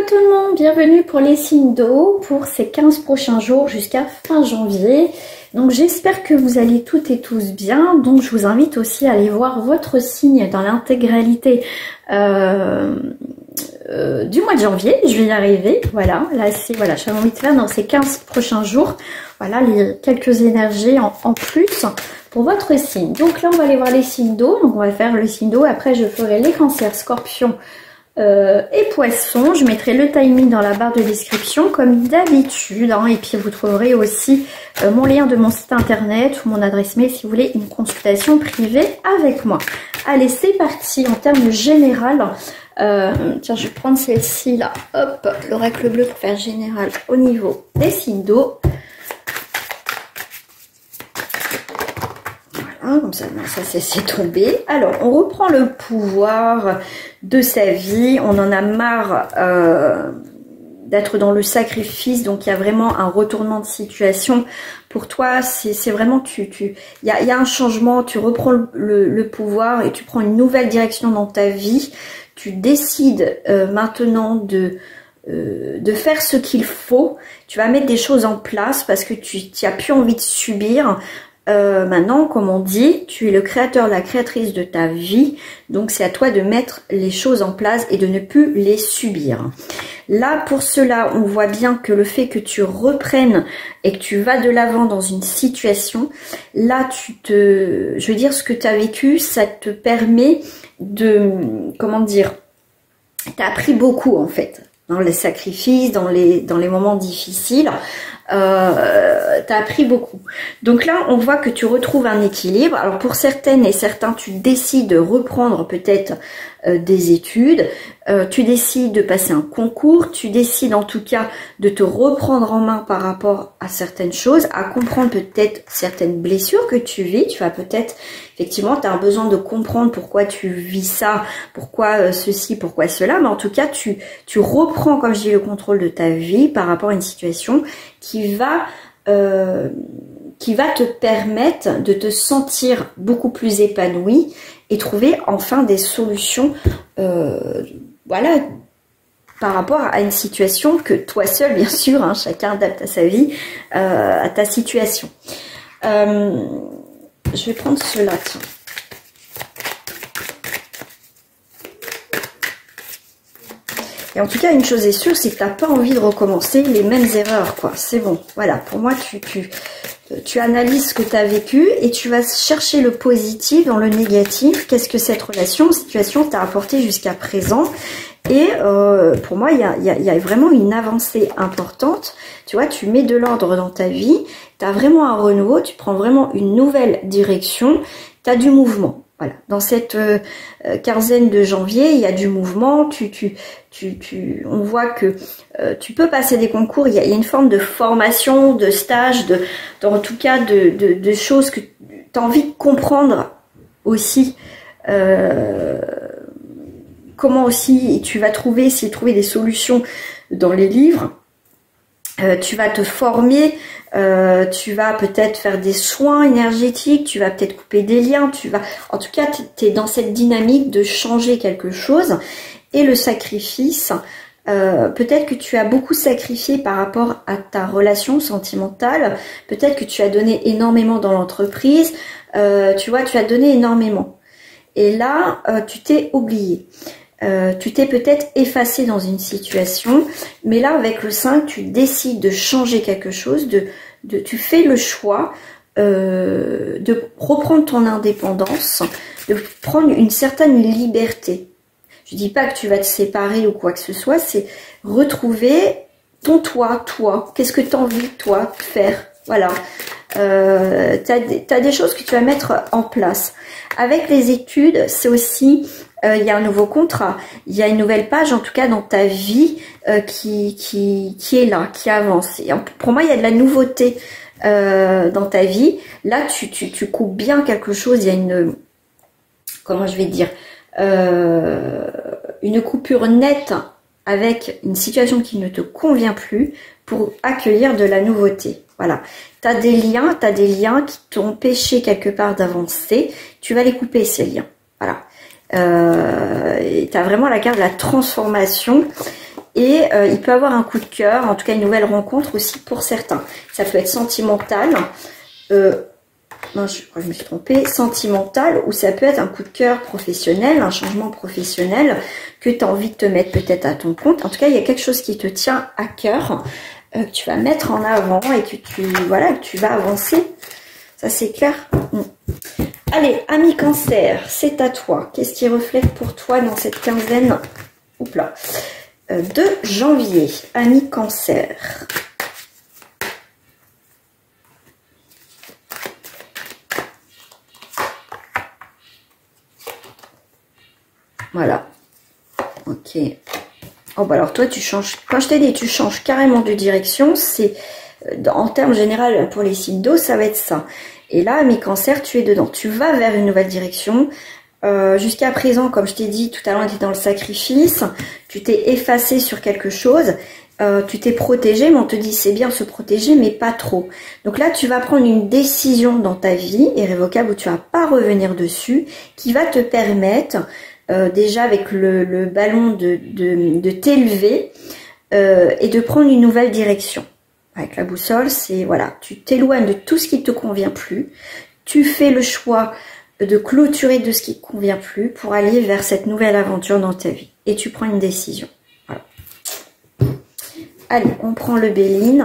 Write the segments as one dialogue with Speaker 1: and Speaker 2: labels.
Speaker 1: tout le monde, bienvenue pour les signes d'eau pour ces 15 prochains jours jusqu'à fin janvier. Donc j'espère que vous allez toutes et tous bien. Donc je vous invite aussi à aller voir votre signe dans l'intégralité du mois de janvier. Je vais y arriver. Voilà, là c'est voilà, j'avais envie de faire dans ces 15 prochains jours. Voilà les quelques énergies en plus pour votre signe. Donc là on va aller voir les signes d'eau. Donc on va faire le signe d'eau. Après je ferai les cancers, scorpions et poissons. Je mettrai le timing dans la barre de description comme d'habitude, hein, et puis vous trouverez aussi mon lien de mon site internet ou mon adresse mail si vous voulez une consultation privée avec moi. Allez, c'est parti. En termes général, tiens, je vais prendre celle-ci là, hop, l'oracle bleu pour faire général au niveau des signes d'eau. Comme ça, ça c'est tombé. Alors, on reprend le pouvoir de sa vie. On en a marre d'être dans le sacrifice. Donc, il y a vraiment un retournement de situation. Pour toi, c'est vraiment, il y a un changement. Tu reprends le pouvoir et tu prends une nouvelle direction dans ta vie. Tu décides maintenant de faire ce qu'il faut. Tu vas mettre des choses en place parce que tu n'as plus envie de subir. Maintenant, comme on dit, tu es le créateur, la créatrice de ta vie. Donc, c'est à toi de mettre les choses en place et de ne plus les subir. Là, pour cela, on voit bien que le fait que tu reprennes et que tu vas de l'avant dans une situation, là, je veux dire, ce que tu as vécu, ça te permet de, comment dire, tu as appris beaucoup en fait, dans les sacrifices, dans les moments difficiles. T'as appris beaucoup. Donc là, on voit que tu retrouves un équilibre. Alors pour certaines et certains, tu décides de reprendre peut-être des études, tu décides de passer un concours, tu décides en tout cas de te reprendre en main par rapport à certaines choses, à comprendre peut-être certaines blessures que tu vis. Tu vas peut-être, effectivement, tu as besoin de comprendre pourquoi tu vis ça, pourquoi ceci, pourquoi cela, mais en tout cas, tu reprends, comme je dis, le contrôle de ta vie par rapport à une situation qui va te permettre de te sentir beaucoup plus épanoui et trouver enfin des solutions, voilà, par rapport à une situation que toi seul, bien sûr, hein, chacun adapte à sa vie, à ta situation. Je vais prendre cela, tiens. Et en tout cas, une chose est sûre, c'est que tu n'as pas envie de recommencer les mêmes erreurs, quoi. C'est bon. Voilà, pour moi, tu analyses ce que tu as vécu et tu vas chercher le positif dans le négatif. Qu'est-ce que cette situation t'a apporté jusqu'à présent? Et pour moi, il y a vraiment une avancée importante. Tu vois, tu mets de l'ordre dans ta vie, tu as vraiment un renouveau, tu prends vraiment une nouvelle direction, tu as du mouvement. Voilà, dans cette quinzaine de janvier, il y a du mouvement, on voit que tu peux passer des concours, il y a une forme de formation, de stage, en tout cas de choses que tu as envie de comprendre aussi, comment aussi tu vas essayer de trouver des solutions dans les livres. Tu vas te former, tu vas peut-être faire des soins énergétiques, tu vas peut-être couper des liens, en tout cas, tu es dans cette dynamique de changer quelque chose. Et le sacrifice, peut-être que tu as beaucoup sacrifié par rapport à ta relation sentimentale, peut-être que tu as donné énormément dans l'entreprise, tu vois, tu as donné énormément. Et là, tu t'es oublié. Tu t'es peut-être effacé dans une situation, mais là avec le 5, tu décides de changer quelque chose, tu fais le choix de reprendre ton indépendance, de prendre une certaine liberté. Je dis pas que tu vas te séparer ou quoi que ce soit, c'est retrouver ton toi. Qu'est-ce que tu as envie, toi, de faire? Voilà. T'as des choses que tu vas mettre en place. Avec les études, c'est aussi... il y a un nouveau contrat, il y a une nouvelle page en tout cas dans ta vie qui est là, qui avance. Et pour moi, il y a de la nouveauté dans ta vie. Là, tu coupes bien quelque chose, il y a une, comment je vais dire, une coupure nette avec une situation qui ne te convient plus pour accueillir de la nouveauté. Voilà, tu as des liens qui t'ont empêché quelque part d'avancer, tu vas les couper ces liens. Voilà. Tu as vraiment la carte de la transformation et il peut avoir un coup de cœur, en tout cas une nouvelle rencontre aussi pour certains. Ça peut être sentimental, non, je crois que je me suis trompée, sentimental, ou ça peut être un coup de cœur professionnel, un changement professionnel que tu as envie de te mettre peut-être à ton compte. En tout cas, il y a quelque chose qui te tient à cœur, que tu vas mettre en avant et que tu vas avancer. Ça, c'est clair. Allez, ami Cancer, c'est à toi. Qu'est-ce qui reflète pour toi dans cette quinzaine de janvier, ami Cancer? Voilà. Ok. Oh, bah alors toi, tu changes. Quand je t'ai dit, tu changes carrément de direction. C'est en termes général pour les signes d'eau, ça va être ça. Et là, ami Cancer, tu es dedans. Tu vas vers une nouvelle direction. Jusqu'à présent, comme je t'ai dit tout à l'heure, tu étais dans le sacrifice. Tu t'es effacé sur quelque chose. Tu t'es protégé, mais on te dit c'est bien se protéger, mais pas trop. Donc là, tu vas prendre une décision dans ta vie irrévocable où tu vas pas revenir dessus, qui va te permettre déjà avec le ballon de t'élever et de prendre une nouvelle direction. Avec la boussole, c'est voilà, tu t'éloignes de tout ce qui te convient plus, tu fais le choix de clôturer de ce qui te convient plus pour aller vers cette nouvelle aventure dans ta vie. Et tu prends une décision. Voilà. Allez, on prend le Béline.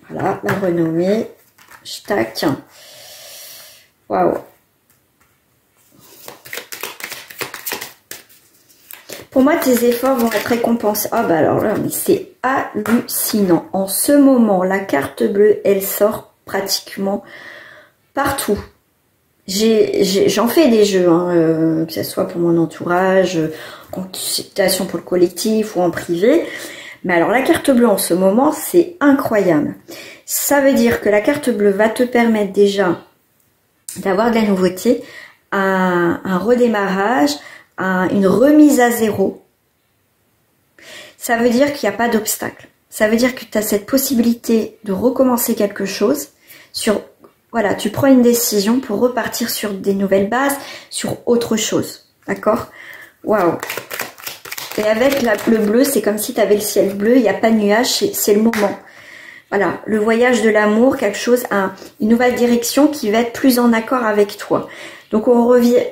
Speaker 1: Voilà, la renommée. Tac. Waouh. Pour moi, tes efforts vont être récompensés. Ah bah alors là, c'est hallucinant. En ce moment, la carte bleue, elle sort pratiquement partout. J'en fais des jeux, hein, que ce soit pour mon entourage, en consultation pour le collectif ou en privé. Mais alors la carte bleue en ce moment, c'est incroyable. Ça veut dire que la carte bleue va te permettre déjà d'avoir de la nouveauté, un redémarrage, une remise à zéro. Ça veut dire qu'il n'y a pas d'obstacle. Ça veut dire que tu as cette possibilité de recommencer quelque chose. Voilà, tu prends une décision pour repartir sur des nouvelles bases, sur autre chose. D'accord? Waouh! Et avec le bleu, c'est comme si tu avais le ciel bleu, il n'y a pas de nuage, c'est le moment. Voilà, le voyage de l'amour, quelque chose, une nouvelle direction qui va être plus en accord avec toi. Donc on revient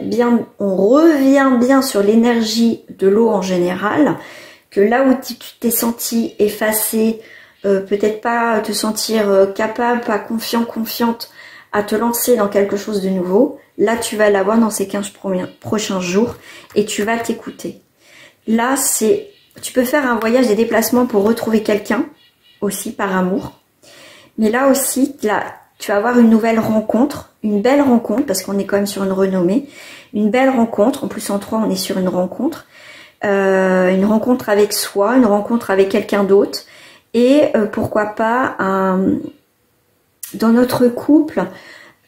Speaker 1: bien sur l'énergie de l'eau en général, que là où tu t'es senti effacé, peut-être pas te sentir capable, pas confiante à te lancer dans quelque chose de nouveau, là tu vas l'avoir dans ces 15 prochains jours et tu vas t'écouter. Là, tu peux faire un voyage, des déplacements pour retrouver quelqu'un, aussi par amour. Mais là aussi, tu vas avoir une nouvelle rencontre, une belle rencontre, parce qu'on est quand même sur une renommée, une belle rencontre, en plus en 3 on est sur une rencontre avec soi, une rencontre avec quelqu'un d'autre, et pourquoi pas, dans notre couple,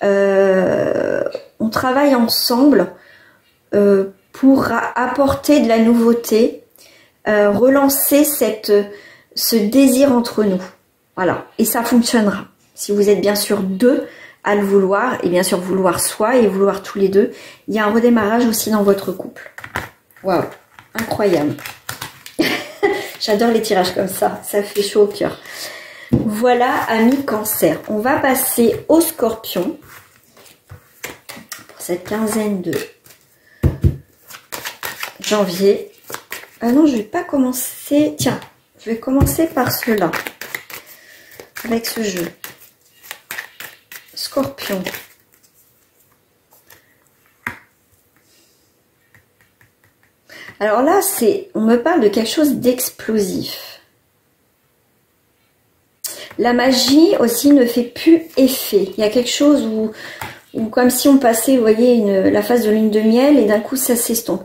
Speaker 1: on travaille ensemble pour apporter de la nouveauté, relancer ce désir entre nous. Voilà, et ça fonctionnera. Si vous êtes bien sûr deux à le vouloir, et bien sûr vouloir soi et vouloir tous les deux, il y a un redémarrage aussi dans votre couple. Waouh, incroyable. J'adore les tirages comme ça fait chaud au cœur. Voilà, amis Cancer. On va passer au Scorpion pour cette quinzaine de janvier. Ah non, je vais pas commencer. Tiens, je vais commencer par cela. Avec ce jeu. Scorpion. Alors là, on me parle de quelque chose d'explosif. La magie aussi ne fait plus effet. Il y a quelque chose où comme si on passait, vous voyez, la phase de lune de miel et d'un coup ça s'estompe.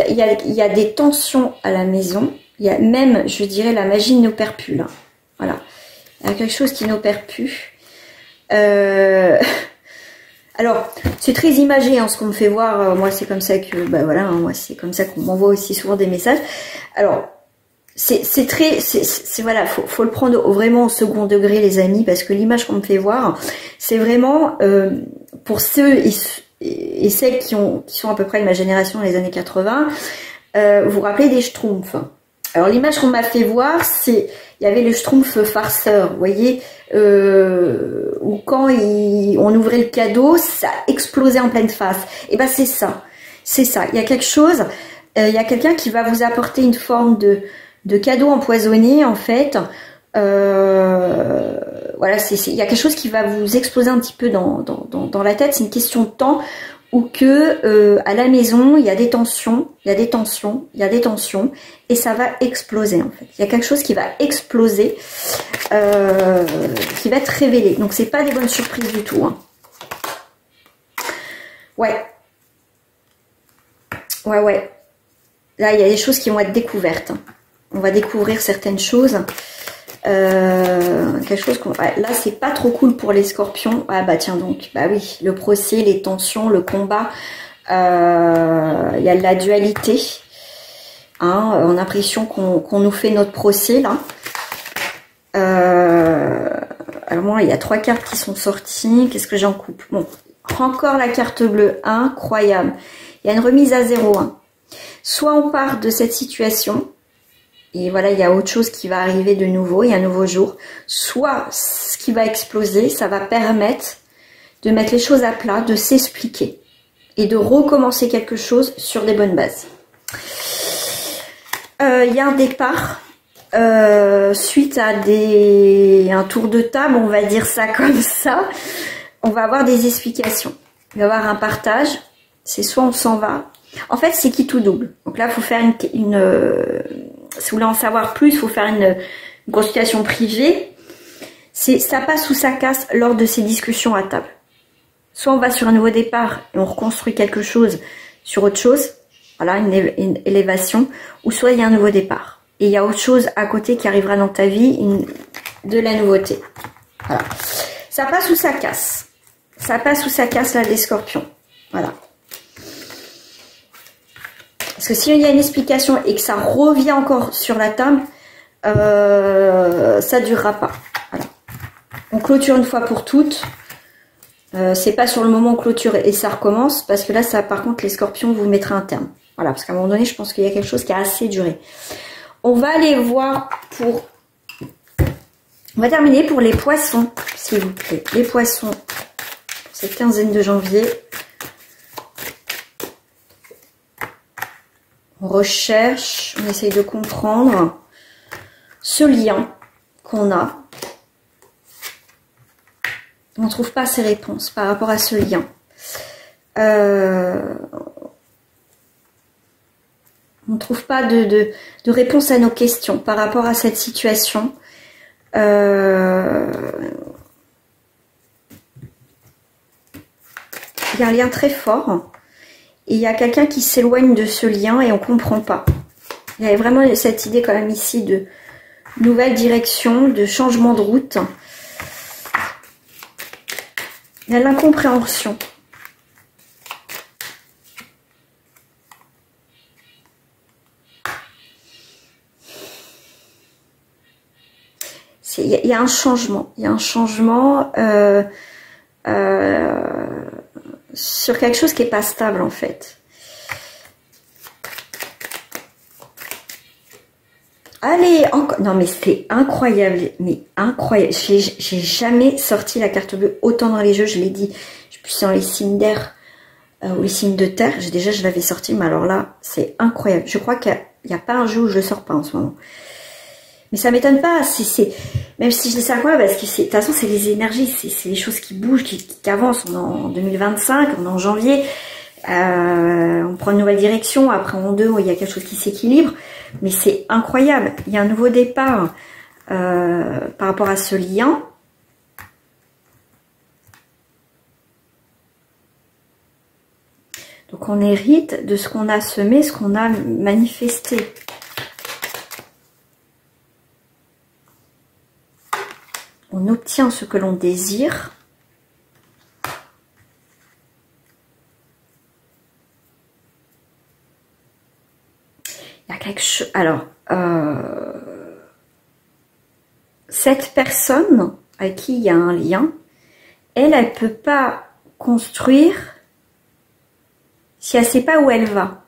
Speaker 1: Il y a des tensions à la maison. Il y a même, je dirais, la magie n'opère plus là. Voilà. Il y a quelque chose qui n'opère plus. Alors, c'est très imagé, hein, ce qu'on me fait voir. Moi, c'est comme ça que, bah voilà, hein, moi, c'est comme ça qu'on m'envoie aussi souvent des messages. Alors, voilà, faut le prendre vraiment au second degré, les amis, parce que l'image qu'on me fait voir, c'est vraiment pour ceux et celles qui sont à peu près de ma génération, les années 80. vous vous rappelez des schtroumpfs. Alors l'image qu'on m'a fait voir, c'est, il y avait le schtroumpf farceur, vous voyez, où quand on ouvrait le cadeau, ça explosait en pleine face. Et ben c'est ça, il y a quelque chose, il y a quelqu'un qui va vous apporter une forme de cadeau empoisonné en fait. Voilà, il y a quelque chose qui va vous exploser un petit peu dans la tête. C'est une question de temps ou que à la maison il y a des tensions, et ça va exploser en fait. Il y a quelque chose qui va exploser, qui va être révélé. Donc c'est pas des bonnes surprises du tout. Hein. Ouais. Là il y a des choses qui vont être découvertes. On va découvrir certaines choses. Quelque chose qu'on... Ouais, là c'est pas trop cool pour les scorpions. Ah bah tiens donc, bah oui, le procès, les tensions, le combat, il y a de la dualité, hein, on a l'impression qu'on nous fait notre procès là. Alors moi il y a 3 cartes qui sont sorties. Qu'est-ce que j'en coupe? Bon, encore la carte bleue, incroyable. Il y a une remise à 0, hein. Soit on part de cette situation et voilà, il y a autre chose qui va arriver de nouveau, il y a un nouveau jour. Soit ce qui va exploser, ça va permettre de mettre les choses à plat, de s'expliquer et de recommencer quelque chose sur des bonnes bases. Il y a un départ suite à un tour de table, on va dire ça comme ça. On va avoir des explications. Il va y avoir un partage. C'est soit on s'en va. En fait, c'est qui tout double. Donc là, il faut faire si vous voulez en savoir plus, il faut faire une consultation privée. Ça passe ou ça casse lors de ces discussions à table. Soit on va sur un nouveau départ et on reconstruit quelque chose sur autre chose, voilà, une élévation, ou soit il y a un nouveau départ. Et il y a autre chose à côté qui arrivera dans ta vie, de la nouveauté. Voilà. Ça passe ou ça casse. Ça passe ou ça casse là des scorpions. Voilà. Parce que s'il y a une explication et que ça revient encore sur la table, ça durera pas. Voilà. On clôture une fois pour toutes. C'est pas sur le moment on clôture et ça recommence, parce que là, ça, par contre, les scorpions vous mettrez un terme. Voilà, parce qu'à un moment donné, je pense qu'il y a quelque chose qui a assez duré. On va aller voir pour... On va terminer pour les poissons, s'il vous plaît. Les poissons, cette quinzaine de janvier. On recherche, on essaye de comprendre ce lien qu'on a. On ne trouve pas ces réponses par rapport à ce lien. On ne trouve pas de réponse à nos questions par rapport à cette situation. Il y a un lien très fort. Et il y a quelqu'un qui s'éloigne de ce lien et on ne comprend pas. Il y avait vraiment cette idée quand même ici de nouvelle direction, de changement de route. Il y a l'incompréhension. Il y a un changement. Il y a un changement sur quelque chose qui n'est pas stable en fait. Allez, encore. Non mais c'est incroyable, mais incroyable. J'ai jamais sorti la carte bleue autant dans les jeux, je l'ai dit. Je suis dans les signes d'air ou les signes de terre. Je l'avais sorti, mais alors là, c'est incroyable. Je crois qu'il n'y a pas un jeu où je le sors pas en ce moment. Mais ça m'étonne pas, même si je dis ça incroyable, parce que de toute façon c'est les énergies, c'est les choses qui bougent, qui avancent. On est en 2025, on est en janvier, on prend une nouvelle direction, après en 2, il y a quelque chose qui s'équilibre, mais c'est incroyable. Il y a un nouveau départ par rapport à ce lien. Donc on hérite de ce qu'on a semé, ce qu'on a manifesté. On obtient ce que l'on désire. Il y a quelque chose... Alors, cette personne avec qui il y a un lien, elle ne peut pas construire si elle ne sait pas où elle va.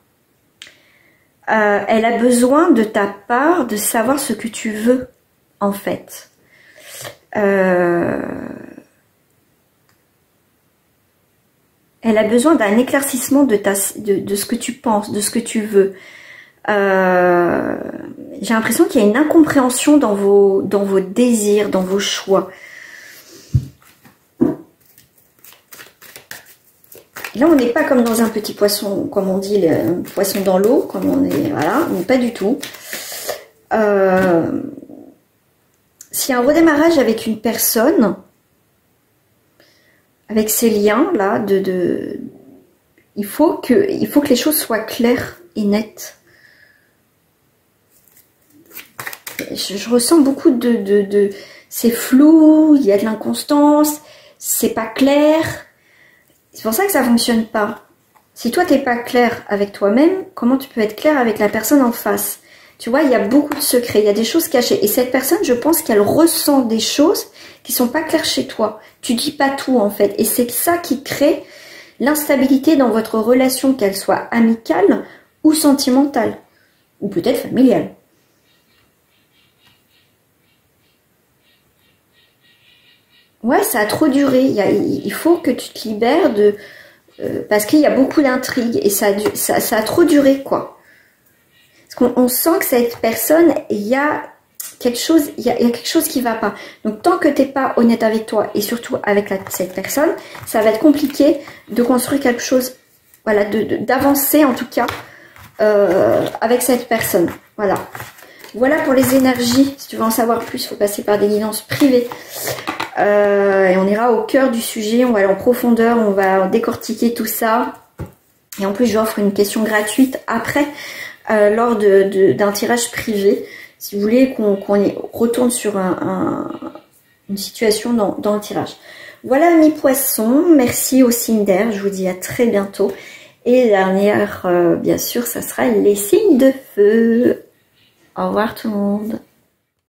Speaker 1: elle a besoin de ta part de savoir ce que tu veux, en fait. Elle a besoin d'un éclaircissement de ce que tu penses, de ce que tu veux. J'ai l'impression qu'il y a une incompréhension dans vos désirs, dans vos choix. Là, on n'est pas comme dans un petit poisson, comme on dit, le poisson dans l'eau, comme on est, voilà, mais pas du tout. S'il y a un redémarrage avec une personne, avec ces liens là, il faut que les choses soient claires et nettes. Je ressens beaucoup c'est flou, il y a de l'inconstance, c'est pas clair. C'est pour ça que ça fonctionne pas. Si toi t'es pas clair avec toi-même, comment tu peux être clair avec la personne en face? Tu vois, il y a beaucoup de secrets, il y a des choses cachées. Et cette personne, je pense qu'elle ressent des choses qui sont pas claires chez toi. Tu dis pas tout en fait. Et c'est ça qui crée l'instabilité dans votre relation, qu'elle soit amicale ou sentimentale. Ou peut-être familiale. Ouais, ça a trop duré. Il faut que tu te libères parce qu'il y a beaucoup d'intrigues et ça a trop duré, quoi. Parce qu'on sent que cette personne, il y a quelque chose, il y a quelque chose qui va pas. Donc tant que tu n'es pas honnête avec toi et surtout avec cette personne, ça va être compliqué de construire quelque chose, voilà, d'avancer en tout cas avec cette personne. Voilà. Voilà pour les énergies. Si tu veux en savoir plus, il faut passer par des guidances privées. Et on ira au cœur du sujet, on va aller en profondeur, on va décortiquer tout ça. Et en plus, j'offre une question gratuite après, lors d'un tirage privé. Si vous voulez qu'on retourne sur une situation dans le tirage. Voilà mes poissons, merci au signe d'air, je vous dis à très bientôt. Et dernière, bien sûr, ça sera les signes de feu. Au revoir tout le monde.